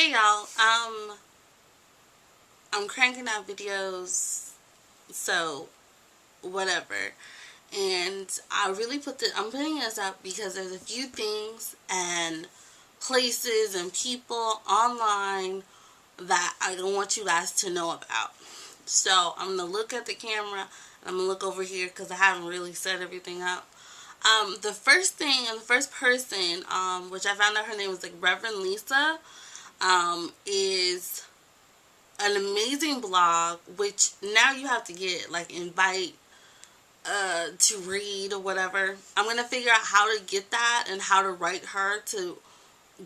Hey y'all, I'm cranking out videos, so whatever. And I'm putting this up because there's a few things and places and people online that I don't want you guys to know about. So I'm gonna look at the camera and I'm gonna look over here because I haven't really set everything up. The first thing and the first person, which I found out her name was like Reverend Lisa, is an amazing blog, which now you have to get like invite to read or whatever. I'm gonna figure out how to get that and how to write her to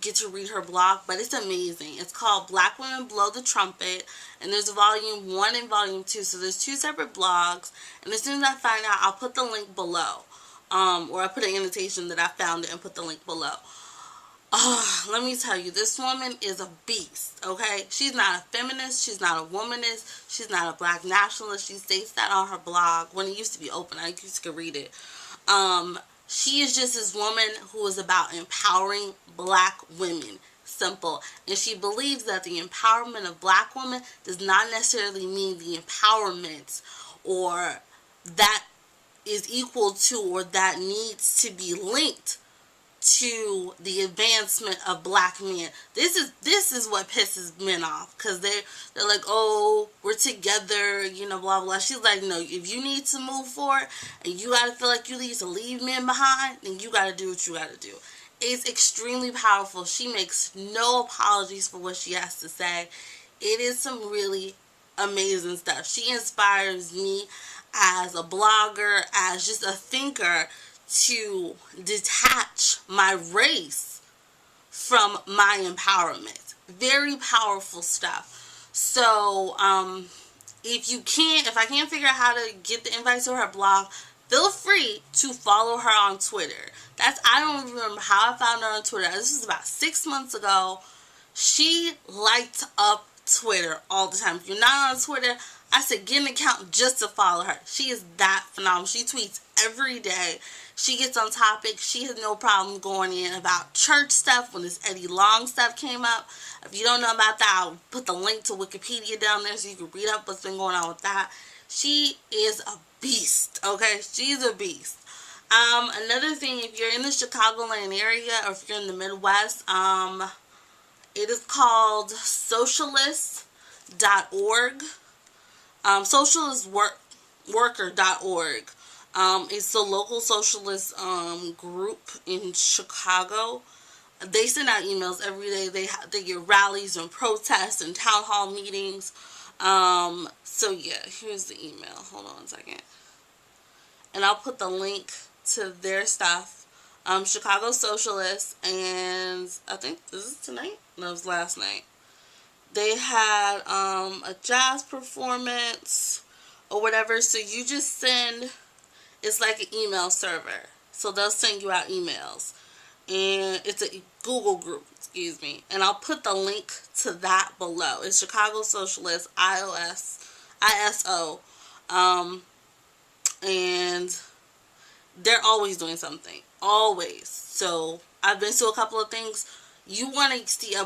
get to read her blog, but it's amazing. It's called Black Women Blow the Trumpet, and there's volume 1 and volume 2, so there's 2 separate blogs, and as soon as I find out, I'll put the link below, or I'll put an annotation that I found it and put the link below. Let me tell you, this woman is a beast, okay? She's not a feminist, she's not a womanist, she's not a black nationalist. She states that on her blog when it used to be open. I used to read it. She is just this woman who is about empowering black women. Simple. And she believes that the empowerment of black women does not necessarily mean the empowerment or that is equal to or that needs to be linked to the advancement of black men. This is what pisses men off, because they're like, oh, we're together, blah blah. She's like, no, if you need to move forward and you gotta feel like you need to leave men behind, then you gotta do what you gotta do. It's extremely powerful. She makes no apologies for what she has to say. It is some really amazing stuff. She inspires me as a blogger, as just a thinker, to detach my race from my empowerment. Very powerful stuff. So, if I can't figure out how to get the invites to her blog, feel free to follow her on Twitter. I don't remember how I found her on Twitter. This was about 6 months ago. She lights up Twitter all the time. If you're not on Twitter, I said get an account just to follow her. She is that phenomenal. She tweets every day. She gets on topic. She has no problem going in about church stuff when this Eddie Long stuff came up. If you don't know about that, I'll put the link to Wikipedia down there so you can read up what's been going on with that. She is a beast, okay? She's a beast. Another thing, if you're in the Chicagoland area or if you're in the Midwest, it is called Socialists.org. Socialistworker.org. It's a local socialist group in Chicago. They send out emails every day. They get rallies and protests and town hall meetings. So yeah, here's the email. Hold on a second. And I'll put the link to their stuff. Chicago Socialists, and I think this is tonight? No, it was last night. They had a jazz performance or whatever, so you just send, it's like an email server, so they'll send you out emails, and it's a Google group, excuse me, and I'll put the link to that below. It's Chicago Socialist, ISO, and they're always doing something, always. So I've been to a couple of things. You want to see a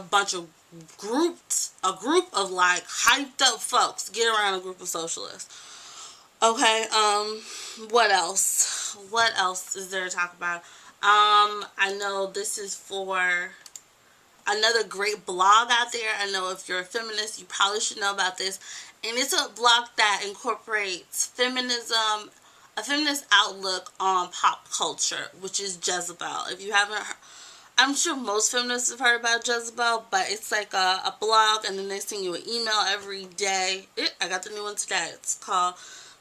group of like hyped up folks get around a group of socialists. Okay, what else is there to talk about? I know this is for another great blog out there. I know if you're a feminist, you probably should know about this, and it's a blog that incorporates feminism, a feminist outlook on pop culture, which is Jezebel. If you haven't heard, I'm sure most feminists have heard about Jezebel, but it's like a blog, and then they send you an email every day. I got the new one today. It's called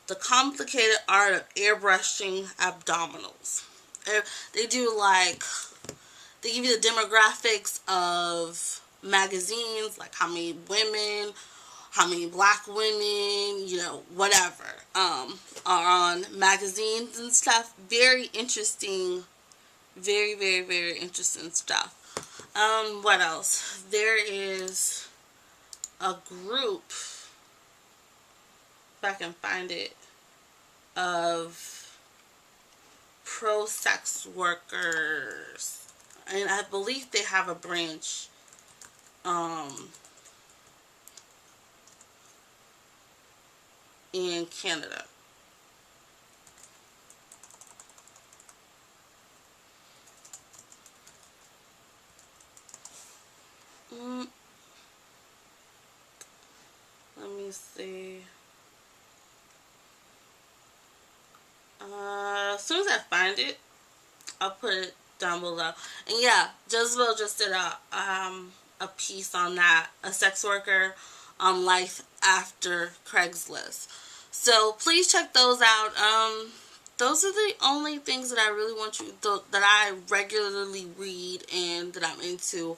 The Complicated Art of Airbrushing Abdominals. They give you the demographics of magazines, like how many women, how many black women, whatever, are on magazines and stuff. Very interesting. Very, very, very interesting stuff. What else? There is a group, if I can find it, of pro-sex workers. And I believe they have a branch in Canada. Mm, let me see. As soon as I find it, I'll put it down below. And yeah, Jezebel just did a piece on that, a sex worker on life after Craigslist. So please check those out. Those are the only things that I really want you that I regularly read and that I'm into.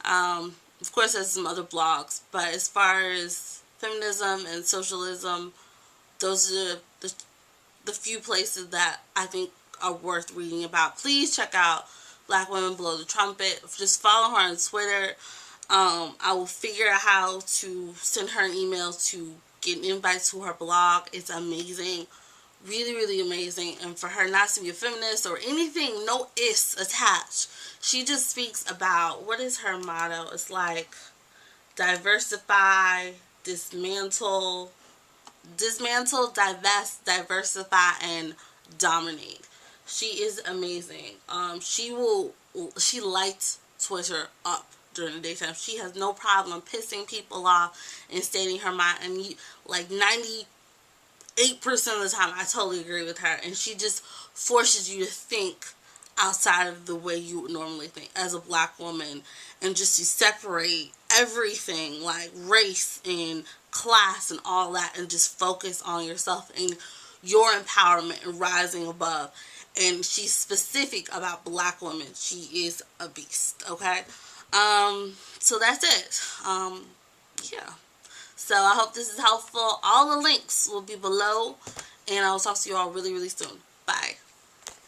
Of course, there's some other blogs, but as far as feminism and socialism, those are the few places that I think are worth reading about. Please check out Black Women Blow the Trumpet. Just follow her on Twitter. I will figure out how to send her an email to get an invite to her blog. It's amazing. Really, really amazing. And for her not to be a feminist or anything, no ifs attached. She just speaks about, what is her motto? It's like diversify, dismantle, divest, diversify, and dominate. She is amazing. She lights Twitter up during the daytime. She has no problem pissing people off and stating her mind. And like 98% of the time, I totally agree with her. And she just forces you to think outside of the way you would normally think as a black woman, and just to separate everything like race and class and all that, and just focus on yourself and your empowerment and rising above. And she's specific about black women. She is a beast. Okay. So that's it. Yeah. So I hope this is helpful. All the links will be below, and I will talk to you all really, really soon. Bye.